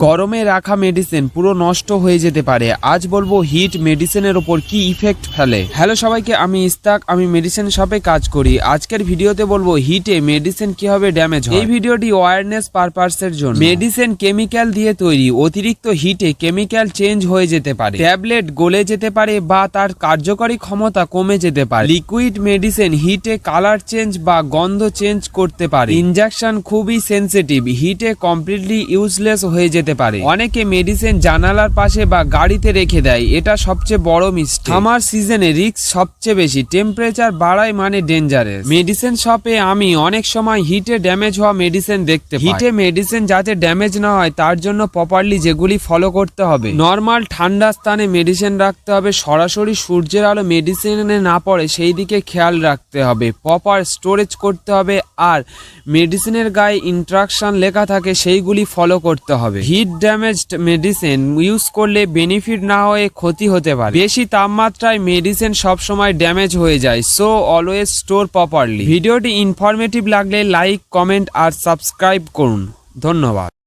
গরমে রাখা মেডিসিন পুরো নষ্ট হয়ে যেতে পারে। আজ বলবো হিট মেডিসিনের ওপর কি ইফেক্ট ফেলে। হ্যালো সবাইকে, আমি ইস্তাক, আমি মেডিসিন শপে কাজ করি। আজকের ভিডিওতে বলবো হিটে মেডিসিন কিভাবে ড্যামেজ হয়। এই ভিডিওটি অ্যাওয়ারনেস পারপাসের জন্য। মেডিসিন কেমিক্যাল দিয়ে তৈরি, অতিরিক্ত হিটে কেমিক্যাল চেঞ্জ হয়ে যেতে পারে, ট্যাবলেট গলে যেতে পারে বা তার কার্যকরী ক্ষমতা কমে যেতে পারে। লিকুইড মেডিসিন হিটে কালার চেঞ্জ বা গন্ধ চেঞ্জ করতে পারে। ইনজেকশন খুবই সেনসিটিভ, হিটে কমপ্লিটলি ইউজলেস হয়ে যেতে পারে। অনেকে মেডিসিন জানালার পাশে বা গাড়িতে রেখে দেয়, এটা সবচেয়ে বড় মিস্টেক। সামার সিজনে রিস্ক সবচেয়ে বেশি, টেম্পারেচার বাড়ায় মানে ডেঞ্জারাস। মেডিসিন শপে আমি অনেক সময় হিটে ড্যামেজ হওয়া মেডিসিন দেখতে পাই। হিটে মেডিসিন যাতে ড্যামেজ না হয় তার জন্য প্রপারলি যেগুলি ফলো করতে হবে: নর্মাল ঠান্ডা স্থানে মেডিসিন রাখতে হবে, সরাসরি সূর্যের আলো মেডিসিনে না পড়ে সেই দিকে খেয়াল রাখতে হবে, প্রপার স্টোরেজ করতে হবে, আর মেডিসিনের গায়ে ইনস্ট্রাকশন লেখা থাকে সেইগুলি ফলো করতে হবে। হিট ড্যামেজড মেডিসিন ইউজ করলে বেনিফিট না হয়ে ক্ষতি হতে পারে। বেশি তাপমাত্রায় মেডিসিন সবসময় ড্যামেজ হয়ে যায়, সো অলওয়েজ স্টোর প্রপারলি। ভিডিওটি ইনফরমেটিভ লাগলে লাইক, কমেন্ট আর সাবস্ক্রাইব করুন। ধন্যবাদ।